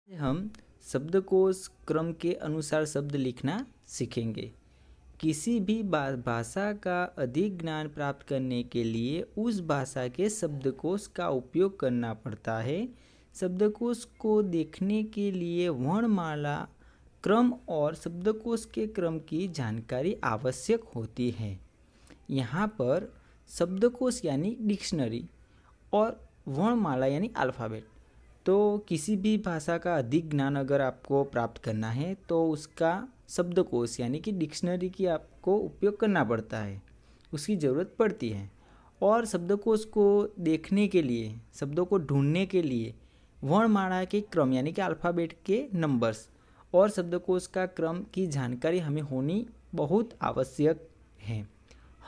हम शब्दकोश क्रम के अनुसार शब्द लिखना सीखेंगे। किसी भी भाषा का अधिक ज्ञान प्राप्त करने के लिए उस भाषा के शब्दकोश का उपयोग करना पड़ता है। शब्दकोश को देखने के लिए वर्णमाला क्रम और शब्दकोश के क्रम की जानकारी आवश्यक होती है। यहाँ पर शब्दकोश यानी डिक्शनरी और वर्णमाला यानी अल्फ़ाबेट। तो किसी भी भाषा का अधिक ज्ञान अगर आपको प्राप्त करना है तो उसका शब्दकोश यानी कि डिक्शनरी की आपको उपयोग करना पड़ता है, उसकी ज़रूरत पड़ती है। और शब्दकोश को देखने के लिए, शब्दों को ढूंढने के लिए वर्णमाला के क्रम यानी कि अल्फ़ाबेट के नंबर्स और शब्दकोश का क्रम की जानकारी हमें होनी बहुत आवश्यक है।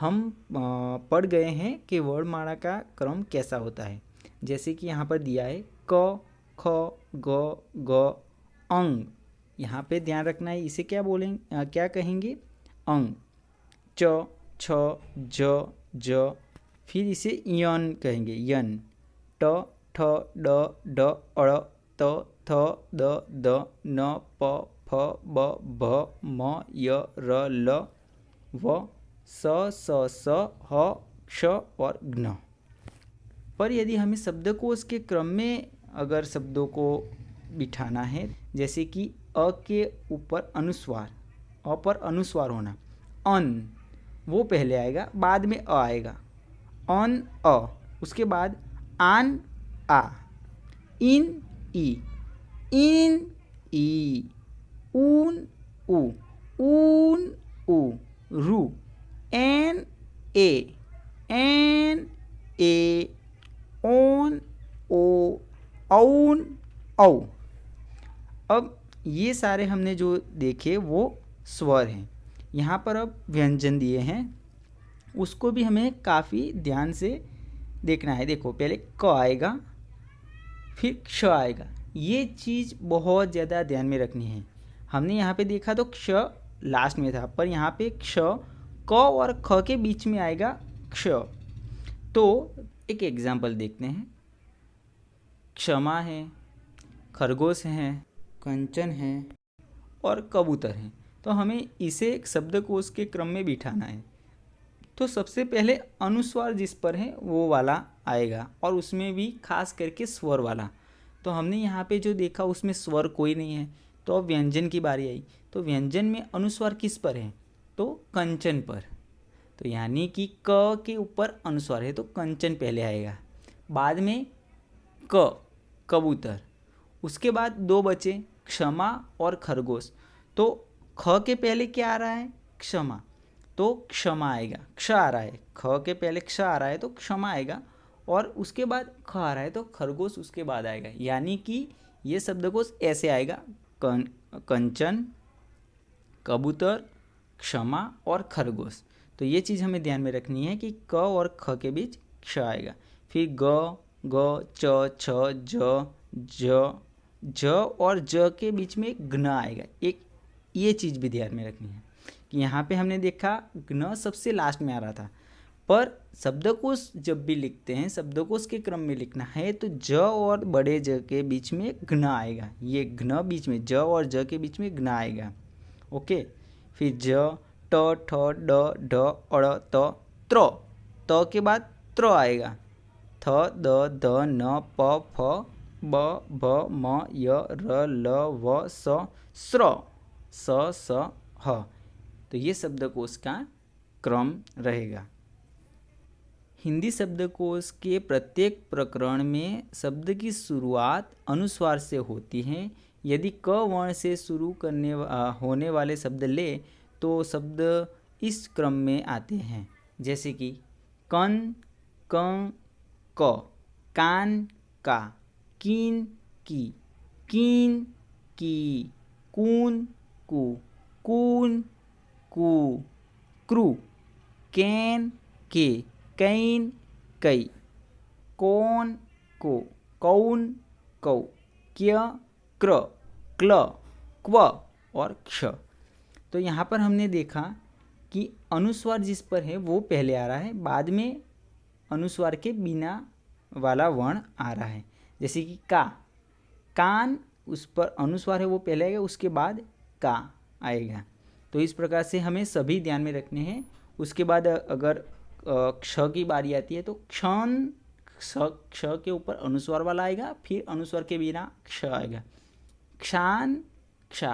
हम पढ़ गए हैं कि वर्णमाला का क्रम कैसा होता है। जैसे कि यहाँ पर दिया है क, ख, ग, ग, अंग। यहाँ पे ध्यान रखना है, इसे क्या बोलेंगे, क्या कहेंगे, अंग। च, छ, ज, ज, फिर इसे यन कहेंगे, यन। ट, ठ, ड, ढ, अड़, त, थ, द, द, न, प, फ, ब, भ, म, य, र, ल, व, स, स, ह, क्ष और ज्ञ। पर यदि हमें शब्दकोश के क्रम में अगर शब्दों को बिठाना है, जैसे कि अ के ऊपर अनुस्वार, अ पर अनुस्वार होना, अन वो पहले आएगा, बाद में अ आएगा, अन अ, उसके बाद आन आ, इन ई, इन ई, ऊन उ, ऊन उ, रु, एन ए, ओन ओ, औन औ। अब ये सारे हमने जो देखे वो स्वर हैं। यहाँ पर अब व्यंजन दिए हैं, उसको भी हमें काफ़ी ध्यान से देखना है। देखो, पहले क आएगा, फिर क्ष आएगा। ये चीज़ बहुत ज़्यादा ध्यान में रखनी है। हमने यहाँ पे देखा तो क्ष लास्ट में था, पर यहाँ पे क्ष क और ख के बीच में आएगा क्ष। तो एक एग्जाम्पल देखते हैं। क्षमा है, खरगोश है, कंचन है और कबूतर है। तो हमें इसे एक शब्दकोश के क्रम में बिठाना है। तो सबसे पहले अनुस्वार जिस पर है वो वाला आएगा, और उसमें भी खास करके स्वर वाला। तो हमने यहाँ पे जो देखा उसमें स्वर कोई नहीं है, तो अब व्यंजन की बारी आई। तो व्यंजन में अनुस्वार किस पर है, तो कंचन पर। तो यानी कि क के ऊपर अनुस्वार है तो कंचन पहले आएगा, बाद में क कबूतर, उसके बाद दो बचे क्षमा और खरगोश। तो ख के पहले क्या आ रहा है, क्षमा, तो क्षमा आएगा। क्ष आ रहा है, ख के पहले क्ष आ रहा है तो क्षमा आएगा, और उसके बाद ख आ रहा है तो खरगोश उसके बाद आएगा। यानी कि ये शब्दकोश ऐसे आएगा, कंचन, कबूतर, क्षमा और खरगोश। तो ये चीज़ हमें ध्यान में रखनी है कि क और ख के बीच क्ष आएगा, फिर ग, ग, च, छ, ज और ज के बीच में ज्ञ आएगा। एक ये चीज़ भी ध्यान में रखनी है कि यहाँ पे हमने देखा ज्ञ सबसे लास्ट में आ रहा था, पर शब्दकोश जब भी लिखते हैं, शब्दकोश के क्रम में लिखना है तो ज और बड़े ज के बीच में ज्ञ आएगा। ये ज्ञ बीच में, ज और ज के बीच में ज्ञ आएगा। ओके, फिर ज, ट, ठ, ड, ढ, अड़, त, त्र, त के बाद त्र आएगा, थ, द, ध, न, प, फ, ब, भ, म, य, र, ल, व, स, स्र, स, स, ह। तो ये शब्दकोश का क्रम रहेगा। हिंदी शब्दकोश के प्रत्येक प्रकरण में शब्द की शुरुआत अनुस्वार से होती है। यदि क वर्ण से शुरू होने वाले शब्द ले तो शब्द इस क्रम में आते हैं, जैसे कि कन, क, कान, का, कीन, की, कीन, की, कून, कु, कून, कु, क्रू, कैन, के, कैन, कई, कौन, को, कौन, कौ, क्य, क्र, क्ल, क्व और क्ष। तो यहाँ पर हमने देखा कि अनुस्वार जिस पर है वो पहले आ रहा है, बाद में अनुस्वार के बिना वाला वर्ण आ रहा है। जैसे कि का, कान उस पर अनुस्वार है वो पहले आएगा, उसके बाद का आएगा। तो इस प्रकार से हमें सभी ध्यान में रखने हैं। उसके बाद अगर क्ष की बारी आती है तो क्षण, क्ष के ऊपर अनुस्वार वाला आएगा, फिर अनुस्वार के बिना क्ष आएगा। क्षान,क्षा,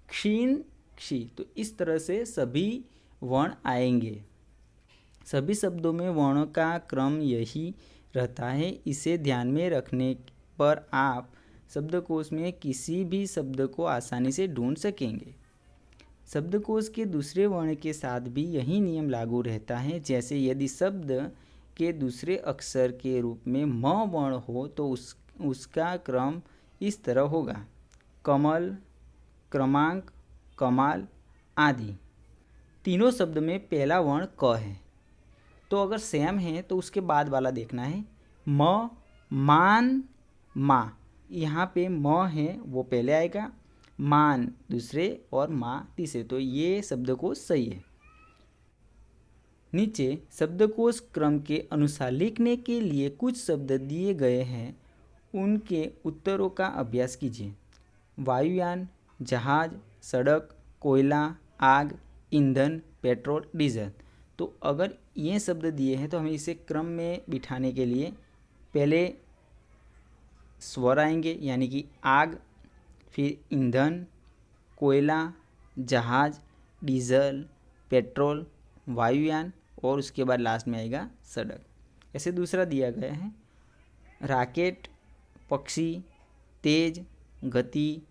क्षीण, क्षी। तो इस तरह से सभी वर्ण आएंगे। सभी शब्दों में वर्णों का क्रम यही रहता है। इसे ध्यान में रखने पर आप शब्दकोश में किसी भी शब्द को आसानी से ढूंढ सकेंगे। शब्दकोश के दूसरे वर्ण के साथ भी यही नियम लागू रहता है। जैसे यदि शब्द के दूसरे अक्षर के रूप में म वर्ण हो तो उसका क्रम इस तरह होगा: कमल, क्रमांक, कमाल आदि। तीनों शब्द में पहला वर्ण क है, तो अगर सेम है तो उसके बाद वाला देखना है। म, मान, मा। यहाँ पे म है वो पहले आएगा, मान दूसरे और माँ तीसरे। तो ये शब्दकोश सही है। नीचे शब्दकोश क्रम के अनुसार लिखने के लिए कुछ शब्द दिए गए हैं, उनके उत्तरों का अभ्यास कीजिए। वायुयान, जहाज, सड़क, कोयला, आग, ईंधन, पेट्रोल, डीजल। तो अगर ये शब्द दिए हैं तो हमें इसे क्रम में बिठाने के लिए पहले स्वर आएंगे, यानी कि आग, फिर ईंधन, कोयला, जहाज, डीजल, पेट्रोल, वायुयान और उसके बाद लास्ट में आएगा सड़क। ऐसे दूसरा दिया गया है राकेट, पक्षी, तेज, गति,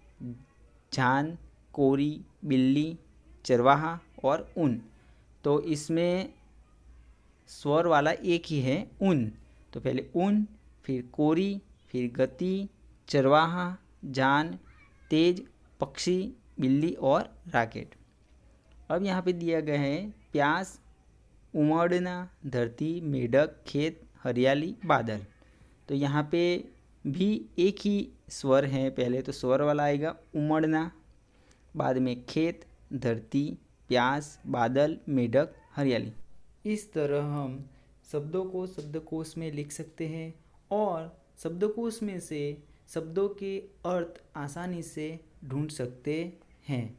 जान, कोरी, बिल्ली, चरवाहा और ऊन। तो इसमें स्वर वाला एक ही है, ऊन। तो पहले ऊन, फिर कोरी, फिर गति, चरवाहा, जान, तेज, पक्षी, बिल्ली और राकेट। अब यहाँ पे दिया गया है प्यास, उमड़ना, धरती, मेढक, खेत, हरियाली, बादल। तो यहाँ पे भी एक ही स्वर है। पहले तो स्वर वाला आएगा उमड़ना, बाद में खेत, धरती, प्यास, बादल, मेढक, हरियाली। इस तरह हम शब्दों को शब्दकोश में लिख सकते हैं और शब्दकोश में से शब्दों के अर्थ आसानी से ढूंढ सकते हैं।